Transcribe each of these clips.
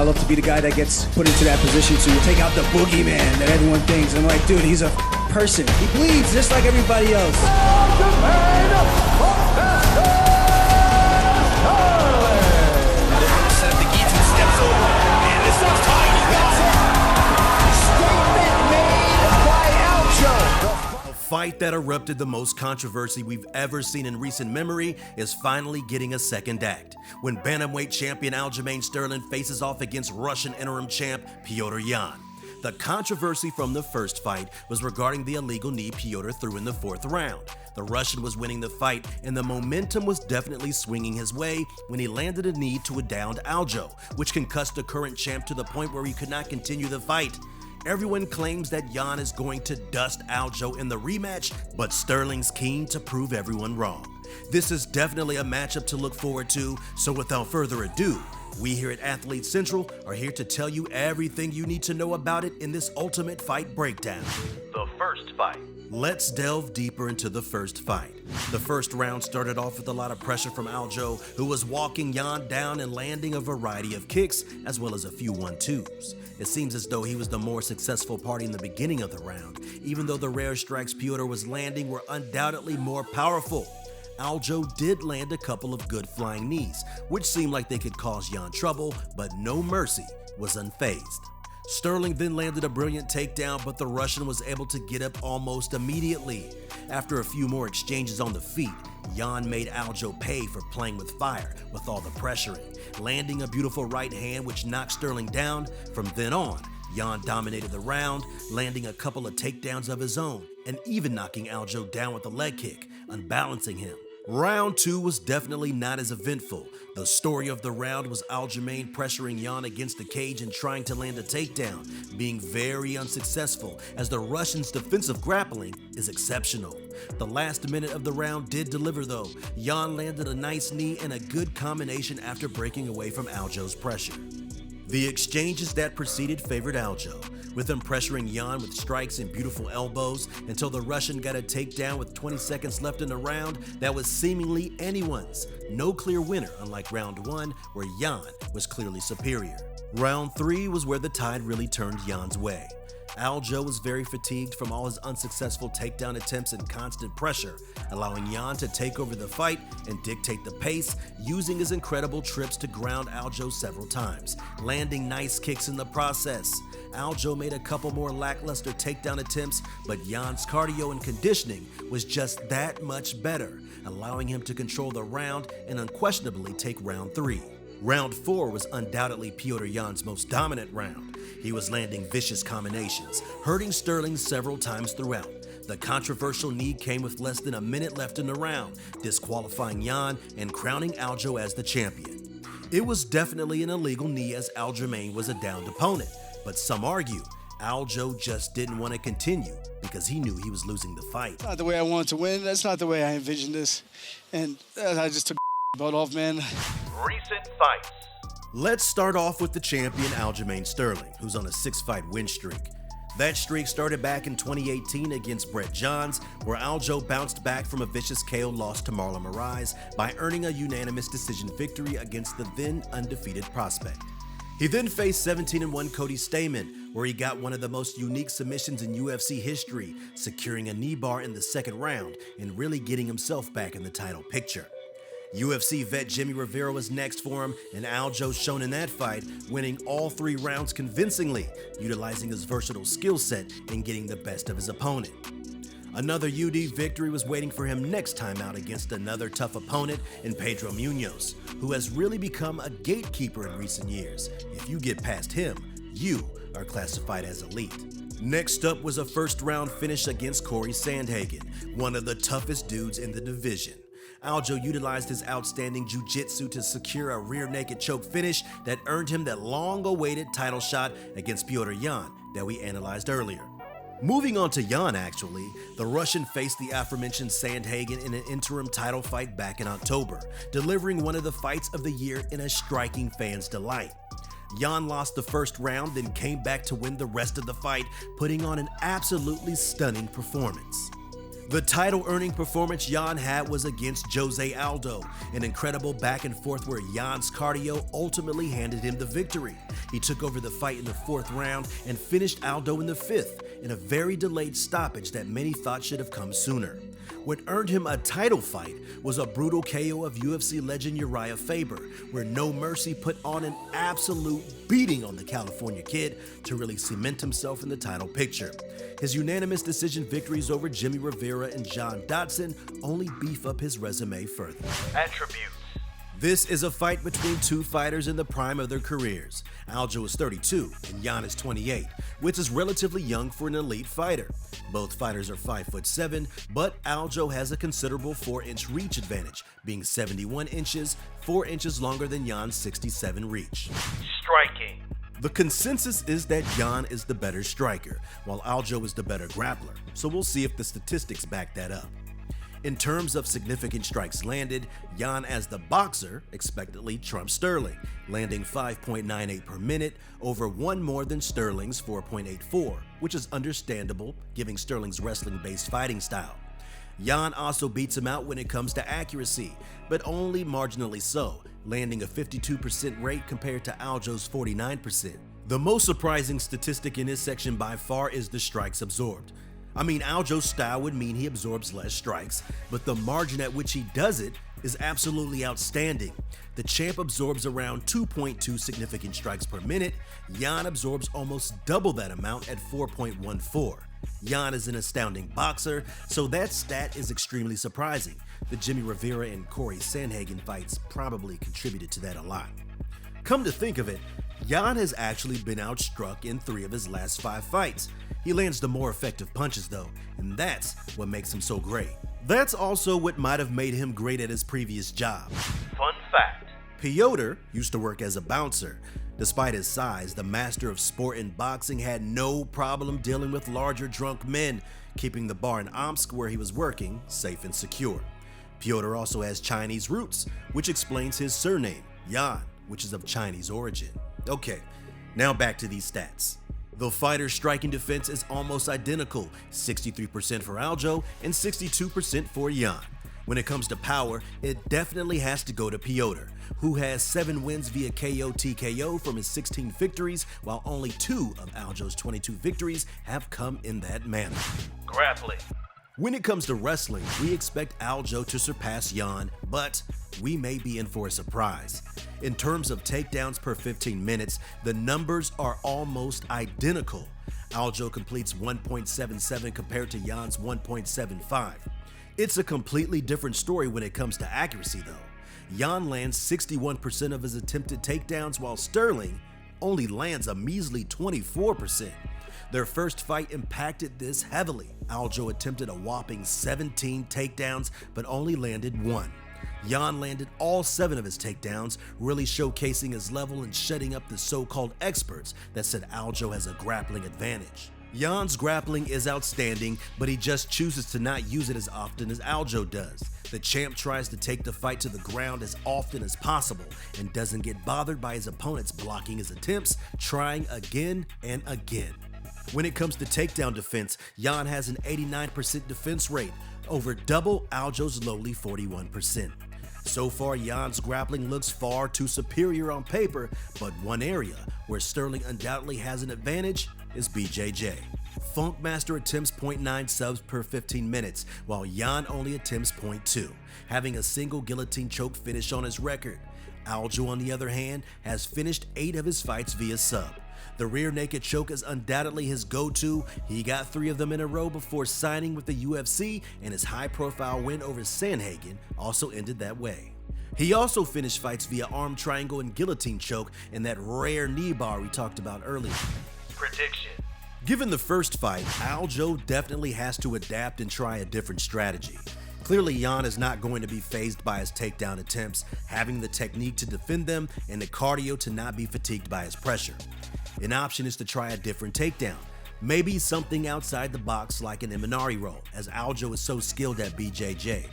love to be the guy that gets put into that position to take out the boogeyman that everyone thinks. I'm like, dude, he's a person. He bleeds just like everybody else. Steps over, and this one's tight. Statement made by Aljo. A fight that erupted the most controversy we've ever seen in recent memory is finally getting a second act, when bantamweight champion Aljamain Sterling faces off against Russian interim champ Petr Yan. The controversy from the first fight was regarding the illegal knee Petr threw in the fourth round. The Russian was winning the fight, and the momentum was definitely swinging his way when he landed a knee to a downed Aljo, which concussed the current champ to the point where he could not continue the fight. Everyone claims that Yan is going to dust Aljo in the rematch, but Sterling's keen to prove everyone wrong. This is definitely a matchup to look forward to, so without further ado, we here at Athlete Central are here to tell you everything you need to know about it in this Ultimate Fight Breakdown. The first fight. Let's delve deeper into the first fight. The first round started off with a lot of pressure from Aljo, who was walking Yan down and landing a variety of kicks, as well as a few 1-2s. It seems as though he was the more successful party in the beginning of the round, even though the rare strikes Petr was landing were undoubtedly more powerful. Aljo did land a couple of good flying knees, which seemed like they could cause Yan trouble, but no mercy was unfazed. Sterling then landed a brilliant takedown, but the Russian was able to get up almost immediately. After a few more exchanges on the feet, Yan made Aljo pay for playing with fire with all the pressuring, landing a beautiful right hand which knocked Sterling down. From then on, Yan dominated the round, landing a couple of takedowns of his own, and even knocking Aljo down with a leg kick, unbalancing him. Round 2 was definitely not as eventful. The story of the round was Aljamain pressuring Yan against the cage and trying to land a takedown, being very unsuccessful as the Russian's defensive grappling is exceptional. The last minute of the round did deliver though. Yan landed a nice knee and a good combination after breaking away from Aljo's pressure. The exchanges that preceded favored Aljo, with him pressuring Yan with strikes and beautiful elbows until the Russian got a takedown with 20 seconds left in the round that was seemingly anyone's. No clear winner, unlike round 1 where Yan was clearly superior. Round 3 was where the tide really turned Yan's way. Aljo was very fatigued from all his unsuccessful takedown attempts and constant pressure, allowing Yan to take over the fight and dictate the pace, using his incredible trips to ground Aljo several times, landing nice kicks in the process. Aljo made a couple more lackluster takedown attempts, but Yan's cardio and conditioning was just that much better, allowing him to control the round and unquestionably take round 3. Round 4 was undoubtedly Petr Yan's most dominant round. He was landing vicious combinations, hurting Sterling several times throughout. The controversial knee came with less than a minute left in the round, disqualifying Yan and crowning Aljo as the champion. It was definitely an illegal knee as Aljamain was a downed opponent, but some argue Aljo just didn't want to continue because he knew he was losing the fight. Not the way I wanted to win. That's not the way I envisioned this. And I just took butt off, man. Recent fights. Let's start off with the champion Aljamain Sterling, who's on a 6-fight win streak. That streak started back in 2018 against Brett Johns, where Aljo bounced back from a vicious KO loss to Marlon Moraes by earning a unanimous decision victory against the then undefeated prospect. He then faced 17-1 Cody Stamann, where he got one of the most unique submissions in UFC history, securing a knee bar in the second round and really getting himself back in the title picture. UFC vet Jimmy Rivera was next for him, and Aljo shone in that fight, winning all 3 rounds convincingly, utilizing his versatile skill set and getting the best of his opponent. Another UD victory was waiting for him next time out against another tough opponent in Pedro Munoz, who has really become a gatekeeper in recent years. If you get past him, you are classified as elite. Next up was a first-round finish against Corey Sandhagen, one of the toughest dudes in the division. Aljo utilized his outstanding jiu-jitsu to secure a rear naked choke finish that earned him that long-awaited title shot against Petr Yan that we analyzed earlier. Moving on to Yan, actually, the Russian faced the aforementioned Sandhagen in an interim title fight back in October, delivering one of the fights of the year in a striking fan's delight. Yan lost the first round, then came back to win the rest of the fight, putting on an absolutely stunning performance. The title-earning performance Jan had was against Jose Aldo, an incredible back and forth where Jan's cardio ultimately handed him the victory. He took over the fight in the 4th round and finished Aldo in the 5th, in a very delayed stoppage that many thought should have come sooner. What earned him a title fight was a brutal KO of UFC legend Uriah Faber, where No Mercy put on an absolute beating on the California Kid to really cement himself in the title picture. His unanimous decision victories over Jimmy Rivera and John Dodson only beef up his resume further. Attributes. This is a fight between two fighters in the prime of their careers. Aljo is 32 and Jan is 28, which is relatively young for an elite fighter. Both fighters are 5'7", but Aljo has a considerable 4-inch reach advantage, being 71 inches, 4 inches longer than Jan's 67 reach. Striking. The consensus is that Jan is the better striker, while Aljo is the better grappler, so we'll see if the statistics back that up. In terms of significant strikes landed, Jan as the boxer expectedly trumps Sterling, landing 5.98 per minute, over one more than Sterling's 4.84, which is understandable given Sterling's wrestling-based fighting style. Jan also beats him out when it comes to accuracy, but only marginally so, landing a 52% rate compared to Aljo's 49%. The most surprising statistic in this section by far is the strikes absorbed. I mean, Aljo's style would mean he absorbs less strikes, but the margin at which he does it is absolutely outstanding. The champ absorbs around 2.2 significant strikes per minute. Jan absorbs almost double that amount at 4.14. Jan is an astounding boxer, so that stat is extremely surprising. The Jimmy Rivera and Corey Sandhagen fights probably contributed to that a lot. Come to think of it, Jan has actually been outstruck in 3 of his last 5 fights. He lands the more effective punches though, and that's what makes him so great. That's also what might have made him great at his previous job. Fun fact. Petr used to work as a bouncer. Despite his size, the master of sport in boxing had no problem dealing with larger drunk men, keeping the bar in Omsk where he was working safe and secure. Petr also has Chinese roots, which explains his surname, Jan, which is of Chinese origin. Okay, now back to these stats. The fighter's striking defense is almost identical, 63% for Aljo and 62% for Jan. When it comes to power, it definitely has to go to Petr, who has 7 wins via KO/TKO from his 16 victories, while only 2 of Aljo's 22 victories have come in that manner. Grappling. When it comes to wrestling, we expect Aljo to surpass Jan, but we may be in for a surprise. In terms of takedowns per 15 minutes, the numbers are almost identical. Aljo completes 1.77 compared to Jan's 1.75. It's a completely different story when it comes to accuracy though. Jan lands 61% of his attempted takedowns while Sterling only lands a measly 24%. Their first fight impacted this heavily. Aljo attempted a whopping 17 takedowns but only landed 1. Jan landed all 7 of his takedowns, really showcasing his level and shutting up the so-called experts that said Aljo has a grappling advantage. Jan's grappling is outstanding, but he just chooses to not use it as often as Aljo does. The champ tries to take the fight to the ground as often as possible and doesn't get bothered by his opponents blocking his attempts, trying again and again. When it comes to takedown defense, Jan has an 89% defense rate, over double Aljo's lowly 41%. So far, Jan's grappling looks far too superior on paper, but one area where Sterling undoubtedly has an advantage is BJJ. Funkmaster attempts 0.9 subs per 15 minutes, while Jan only attempts 0.2, having a single guillotine choke finish on his record. Aljo, on the other hand, has finished 8 of his fights via sub. The rear naked choke is undoubtedly his go-to. He got 3 of them in a row before signing with the UFC, and his high-profile win over Sandhagen also ended that way. He also finished fights via arm triangle and guillotine choke and that rare knee bar we talked about earlier. Prediction. Given the first fight, Aljo definitely has to adapt and try a different strategy. Clearly, Jan is not going to be fazed by his takedown attempts, having the technique to defend them and the cardio to not be fatigued by his pressure. An option is to try a different takedown, maybe something outside the box like an Imanari roll, as Aljo is so skilled at BJJ.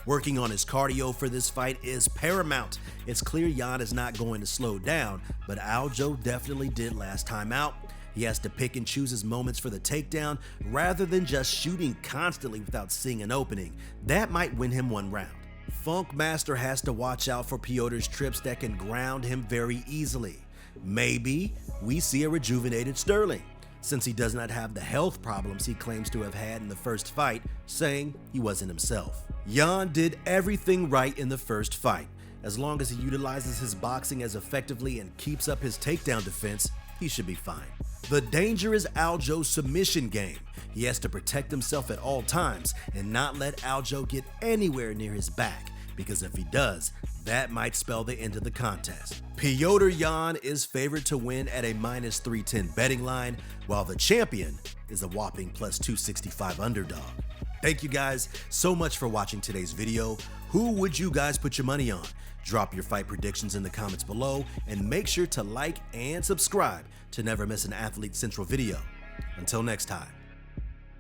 Working on his cardio for this fight is paramount. It's clear Jan is not going to slow down, but Aljo definitely did last time out. He has to pick and choose his moments for the takedown rather than just shooting constantly without seeing an opening. That might win him one round. Funk Master has to watch out for Piotr's trips that can ground him very easily. Maybe we see a rejuvenated Sterling, since he does not have the health problems he claims to have had in the first fight, saying he wasn't himself. Jan did everything right in the first fight. As long as he utilizes his boxing as effectively and keeps up his takedown defense, he should be fine. The danger is Aljo's submission game. He has to protect himself at all times and not let Aljo get anywhere near his back, because if he does, that might spell the end of the contest. Petr Yan is favored to win at a -310 betting line, while the champion is a whopping +265 underdog. Thank you guys so much for watching today's video. Who would you guys put your money on? Drop your fight predictions in the comments below, and make sure to like and subscribe to never miss an Athlete Central video. Until next time.